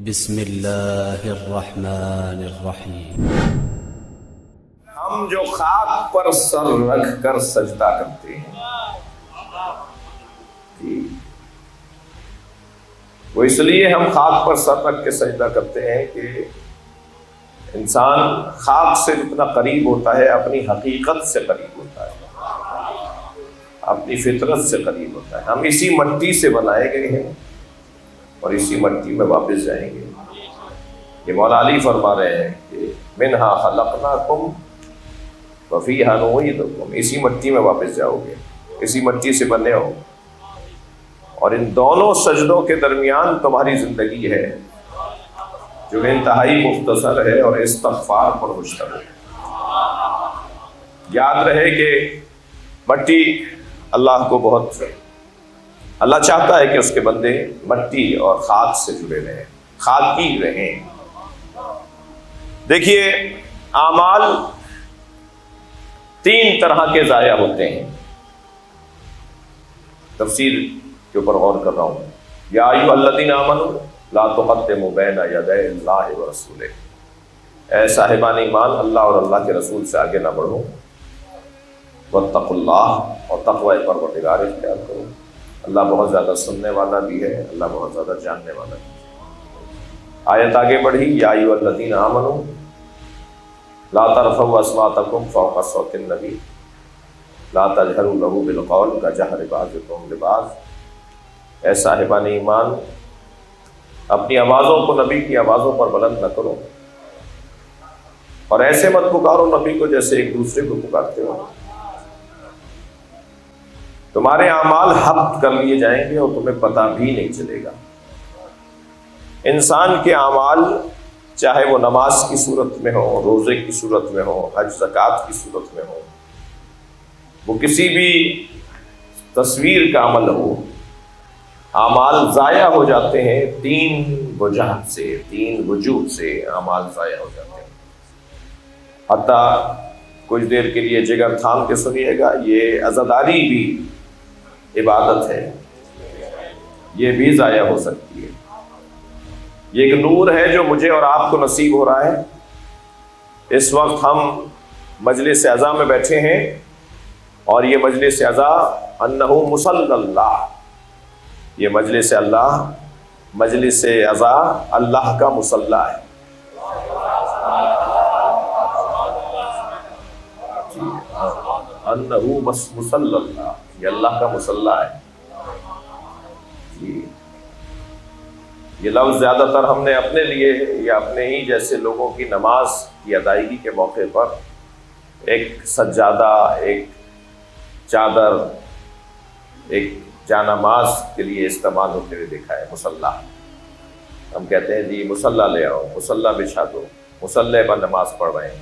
بسم اللہ الرحمن الرحیم۔ ہم جو خاک پر سر رکھ کر سجدہ کرتے ہیں وہ اس لیے ہم خاک پر سر رکھ کے سجدہ کرتے ہیں کہ انسان خاک سے جتنا قریب ہوتا ہے اپنی حقیقت سے قریب ہوتا ہے، اپنی فطرت سے قریب ہوتا ہے۔ ہم اسی مٹی سے بنائے گئے ہیں اور اسی مٹی میں واپس جائیں گے۔ یہ مولا علی فرما رہے ہیں کہ منہا خلقناکم وفیہا نعیدکم، اسی مٹی میں واپس جاؤ گے، اسی مٹی سے بنے ہو، اور ان دونوں سجدوں کے درمیان تمہاری زندگی ہے جو انتہائی مختصر ہے اور استغفار پر مشتمل ہے۔ یاد رہے کہ مٹی اللہ کو بہت، اللہ چاہتا ہے کہ اس کے بندے مٹی اور خاک سے جڑے رہیں، خاکی رہیں۔ دیکھیے، اعمال تین طرح کے ضائع ہوتے ہیں، تفسیر کے اوپر غور کر رہا ہوں۔ یا ایھا الذین آمنوا لا تقدموا بین یدی اللہ ورسولہ، اے صاحبان ایمان اللہ اور اللہ کے رسول سے آگے نہ بڑھو، واتقوا اللہ، اور تقوی پروردگار اختیار کرو۔ اللہ بہت زیادہ سننے والا بھی ہے، اللہ بہت زیادہ جاننے والا بھی ہے۔ آیت آگے بڑھی، یا ایھا الذین آمنوا لا ترفعوا اصواتکم فوق صوت النبی لا تجہروا لہ بالقول کجہر بعضکم لبعض، اے صاحبان ایمان اپنی آوازوں کو نبی کی آوازوں پر بلند نہ کرو، اور ایسے مت پکارو نبی کو جیسے ایک دوسرے کو پکارتے ہو، تمہارے اعمال حبط کر لیے جائیں گے اور تمہیں پتہ بھی نہیں چلے گا۔ انسان کے اعمال چاہے وہ نماز کی صورت میں ہو، روزے کی صورت میں ہو، حج زکوٰۃ کی صورت میں ہو، وہ کسی بھی تصویر کا عمل ہو، اعمال ضائع ہو جاتے ہیں تین وجہات سے، تین وجوہ سے اعمال ضائع ہو جاتے ہیں۔ حتیٰ کچھ دیر کے لیے جگر تھام کے سنیے گا، یہ عزاداری بھی عبادت ہے، یہ بھی ضائع ہو سکتی ہے۔ یہ ایک نور ہے جو مجھے اور آپ کو نصیب ہو رہا ہے۔ اس وقت ہم مجلس عزا میں بیٹھے ہیں، اور یہ مجلس عزا انہ مصلی اللہ، یہ مجلس اللہ، مجلس عزا اللہ کا مصلی ہے۔ انہ مصلی اللہ، یہ اللہ کا مصلی ہے۔ یہ لفظ زیادہ تر ہم نے اپنے لیے یا اپنے ہی جیسے لوگوں کی نماز کی ادائیگی کے موقع پر ایک سجادہ، ایک چادر، ایک جانماز کے لیے استعمال ہوتے ہوئے دیکھا ہے۔ مصلی، ہم کہتے ہیں جی مصلی لے آؤ، مصلی بچھا دو، مصلی پر نماز پڑھ رہے ہیں۔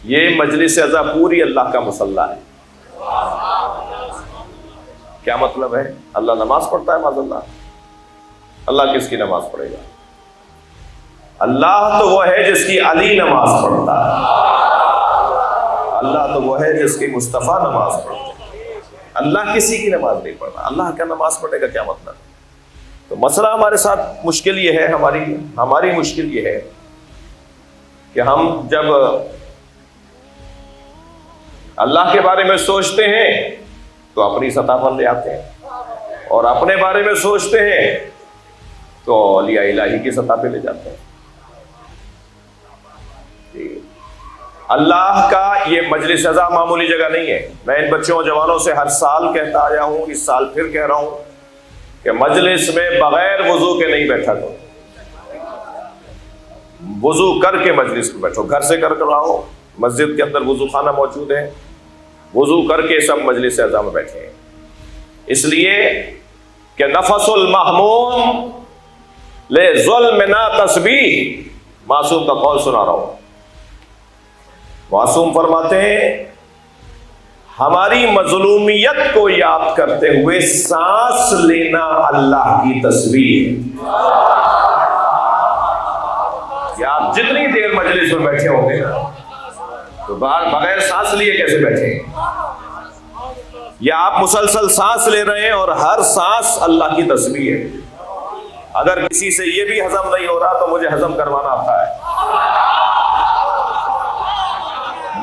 یہ مجلس عزا پوری اللہ کا مصلی ہے۔ کیا مطلب ہے؟ اللہ نماز پڑھتا ہے؟ معاذ اللہ، اللہ کس کی نماز پڑھے گا؟ اللہ تو وہ ہے جس کی علی نماز پڑھتا ہے، اللہ تو وہ ہے جس کی مصطفیٰ نماز پڑھتا ہے، اللہ کسی کی نماز نہیں پڑھتا۔ اللہ کا نماز پڑھے گا کیا مطلب؟ تو مسئلہ ہمارے ساتھ مشکل یہ ہے، ہماری مشکل یہ ہے کہ ہم جب اللہ کے بارے میں سوچتے ہیں تو اپنی سطح پر لے آتے ہیں، اور اپنے بارے میں سوچتے ہیں تو اولیاء الہی کی سطح پہ لے جاتے ہیں۔ اللہ کا یہ مجلس عزا معمولی جگہ نہیں ہے۔ میں ان بچوں جوانوں سے ہر سال کہتا آیا ہوں، اس سال پھر کہہ رہا ہوں کہ مجلس میں بغیر وضو کے نہیں بیٹھا کرو، وضو کر کے مجلس میں بیٹھو۔ گھر سے کر کر آؤ، مسجد کے اندر وضو خانہ موجود ہے، وضو کر کے سب مجلس عزا میں بیٹھے ہیں، اس لیے کہ نفس المحموم لے ظلم نا تسبیح، معصوم کا قول سنا رہا ہوں۔ معصوم فرماتے ہیں ہماری مظلومیت کو یاد کرتے ہوئے سانس لینا اللہ کی تسبیح ہے۔ یا آپ جتنی دیر مجلس میں بیٹھے ہوں گے تو بغیر سانس لیے کیسے بیٹھے ہیں؟ یا آپ مسلسل سانس لے رہے ہیں اور ہر سانس اللہ کی تسبیح ہے۔ اگر کسی سے یہ بھی ہضم نہیں ہو رہا تو مجھے ہضم کروانا آتا ہے۔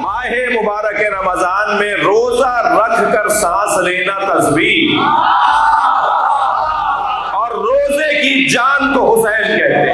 ماہ مبارک رمضان میں روزہ رکھ کر سانس لینا تسبیح، اور روزے کی جان کو حسین کہتے ہیں۔